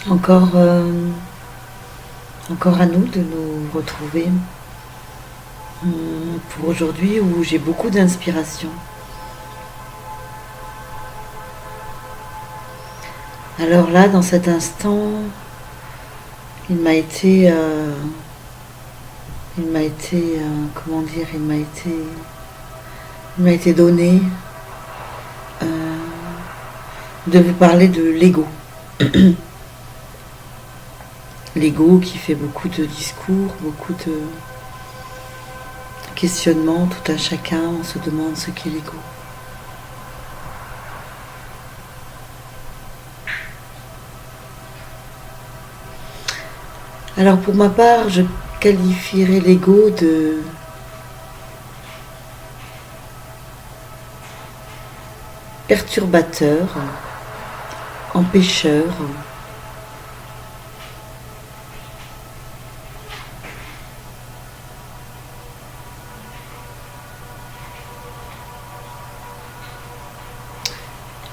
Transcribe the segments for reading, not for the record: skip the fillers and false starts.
Encore, encore à nous de nous retrouver pour aujourd'hui où j'ai beaucoup d'inspiration. Alors là, dans cet instant, il m'a été, comment dire, il m'a été donné euh, de vous parler de l'ego. L'ego qui fait beaucoup de discours, beaucoup de questionnements, tout un chacun, on se demande ce qu'est l'ego. Alors pour ma part, je qualifierais l'ego de perturbateur, empêcheur,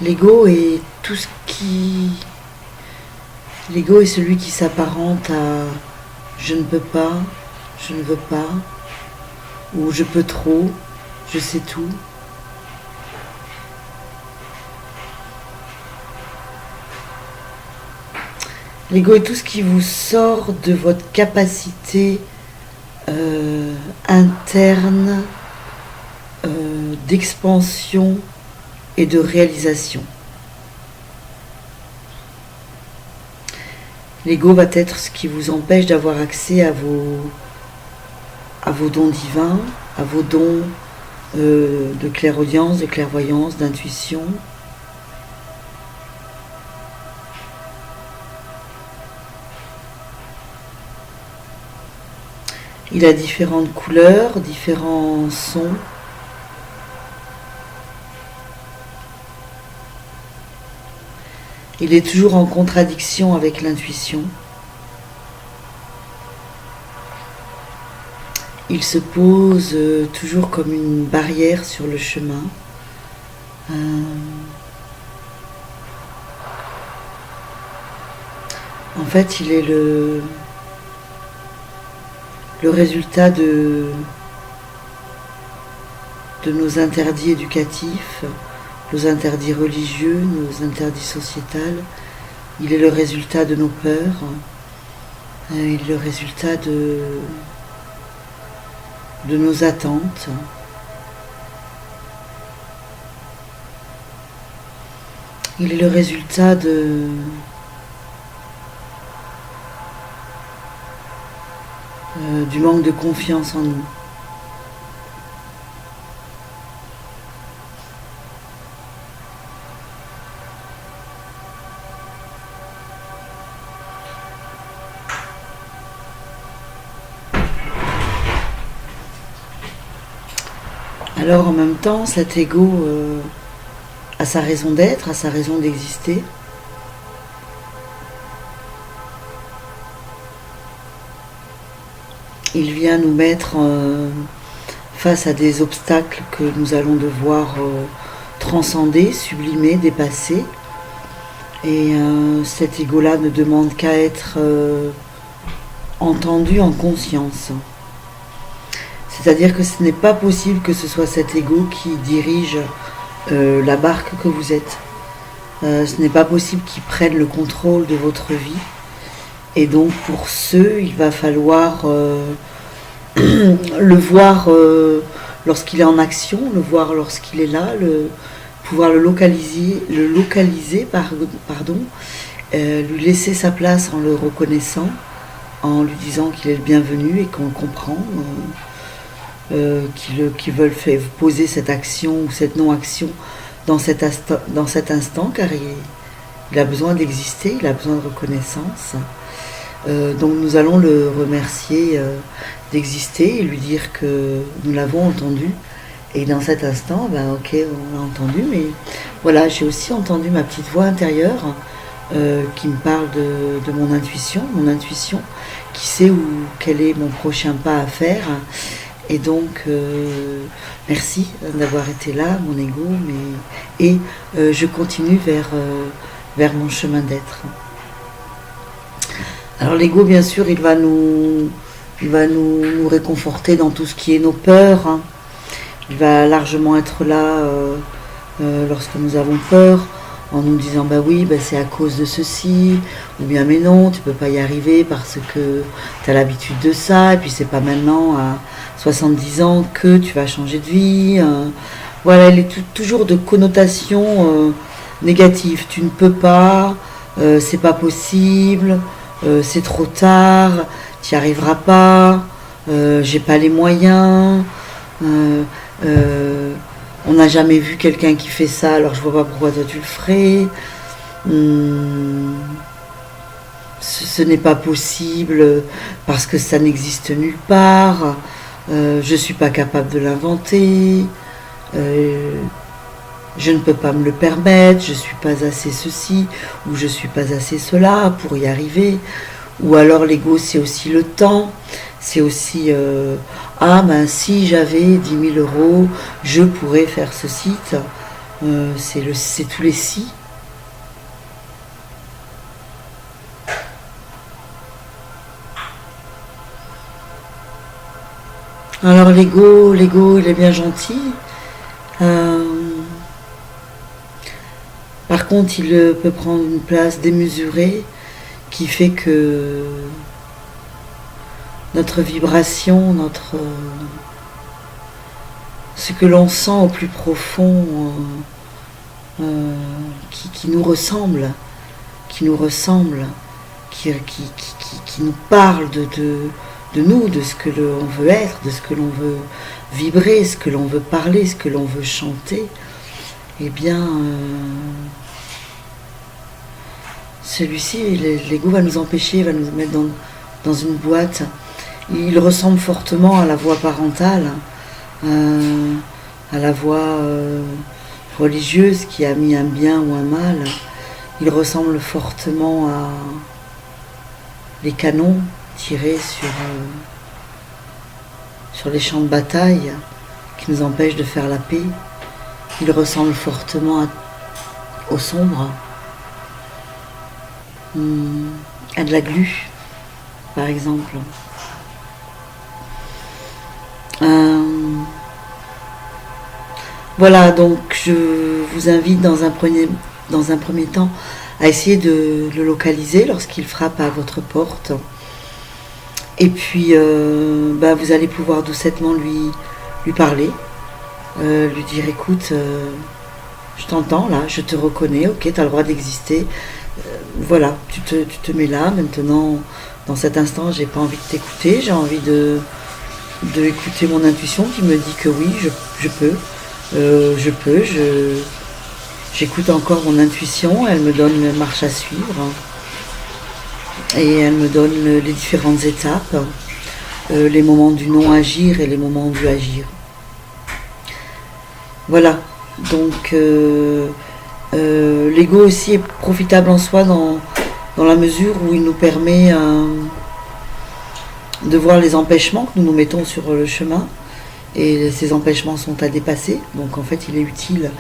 l'ego est tout ce qui... L'ego est celui qui s'apparente à je ne peux pas, je ne veux pas, ou je peux trop, je sais tout. L'ego est tout ce qui vous sort de votre capacité interne d'expansion et de réalisation. L'ego va être ce qui vous empêche d'avoir accès à vos dons divins, à vos dons de clairaudience, de clairvoyance, d'intuition. Il a différentes couleurs, différents sons. Il est toujours en contradiction avec l'intuition. Il se pose toujours comme une barrière sur le chemin. En fait, il est le résultat de nos interdits éducatifs, nos interdits religieux, nos interdits sociétals. Il est le résultat de nos peurs. Il est le résultat de nos attentes. Il est le résultat du manque de confiance en nous. Alors en même temps, cet ego a sa raison d'être, a sa raison d'exister. Il vient nous mettre face à des obstacles que nous allons devoir transcender, sublimer, dépasser. Et cet ego-là ne demande qu'à être entendu en conscience. C'est-à-dire que ce n'est pas possible que ce soit cet ego qui dirige la barque que vous êtes. Ce n'est pas possible qu'il prenne le contrôle de votre vie. Et donc pour ce, il va falloir le voir lorsqu'il est en action, le voir lorsqu'il est là, pouvoir le localiser, lui laisser sa place en le reconnaissant, en lui disant qu'il est le bienvenu et qu'on le comprend. Qui veulent poser cette action ou cette non-action dans cet instant, car il a besoin d'exister, il a besoin de reconnaissance. Donc nous allons le remercier d'exister et lui dire que nous l'avons entendu. Et dans cet instant, ok, on l'a entendu, mais voilà, j'ai aussi entendu ma petite voix intérieure qui me parle de mon intuition qui sait quel est mon prochain pas à faire. Et donc, merci d'avoir été là, mon ego, et je continue vers mon chemin d'être. Alors l'ego, bien sûr, il va nous réconforter dans tout ce qui est nos peurs, hein. Il va largement être là lorsque nous avons peur, en nous disant bah oui, bah c'est à cause de ceci, ou bien mais non, tu peux pas y arriver parce que tu as l'habitude de ça, et puis c'est pas maintenant à 70 ans que tu vas changer de vie. Voilà, elle est toujours de connotation négative. Tu ne peux pas, c'est pas possible, c'est trop tard, tu n'y arriveras pas, j'ai pas les moyens. euh, on n'a jamais vu quelqu'un qui fait ça, alors je vois pas pourquoi toi tu le ferais. Ce n'est pas possible parce que ça n'existe nulle part. Je suis pas capable de l'inventer. Je ne peux pas me le permettre. Je suis pas assez ceci ou je suis pas assez cela pour y arriver. Ou alors l'ego, c'est aussi le temps. C'est aussi ah ben si j'avais 10 000 euros, je pourrais faire ce site. C'est tous les si. Alors l'ego, il est bien gentil. Euh, Par contre, il peut prendre une place démesurée qui fait que notre vibration, ce que l'on sent au plus profond, qui nous ressemble, qui nous parle de nous, de ce que l'on veut être, de ce que l'on veut vibrer, ce que l'on veut parler, ce que l'on veut chanter, eh bien, celui-ci, l'ego va nous empêcher, va nous mettre dans une boîte. Il ressemble fortement à la voix parentale, à la voix religieuse qui a mis un bien ou un mal. Il ressemble fortement à les canons tirés sur les champs de bataille qui nous empêchent de faire la paix. Il ressemble fortement au sombre, à de la glu, par exemple. Voilà, donc je vous invite dans un premier temps à essayer de le localiser lorsqu'il frappe à votre porte. Et puis vous allez pouvoir doucettement lui parler, lui dire écoute, je t'entends là, je te reconnais, ok, tu as le droit d'exister. Voilà, tu te mets là, maintenant, dans cet instant, j'ai pas envie de t'écouter, j'ai envie de écouter mon intuition qui me dit que oui, j'écoute encore mon intuition, elle me donne une marche à suivre et elle me donne les différentes étapes, les moments du non-agir et les moments du agir. Voilà, donc l'ego aussi est profitable en soi dans la mesure où il nous permet de voir les empêchements que nous nous mettons sur le chemin, et ces empêchements sont à dépasser. Donc en fait il est utile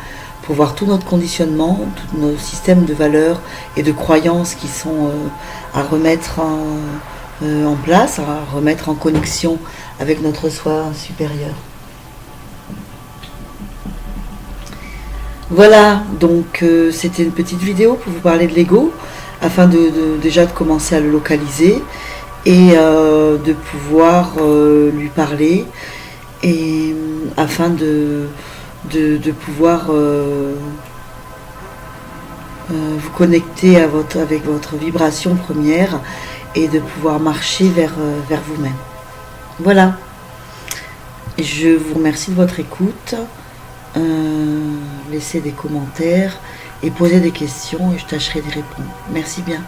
pour voir tout notre conditionnement, tous nos systèmes de valeurs et de croyances qui sont à remettre en place, à remettre en connexion avec notre soi supérieur. Voilà, donc c'était une petite vidéo pour vous parler de l'ego, afin déjà de commencer à le localiser et de pouvoir lui parler, et afin de pouvoir vous connecter avec votre vibration première et de pouvoir marcher vers vous-même. Voilà, je vous remercie de votre écoute. Laissez des commentaires et posez des questions et je tâcherai d'y répondre. Merci bien.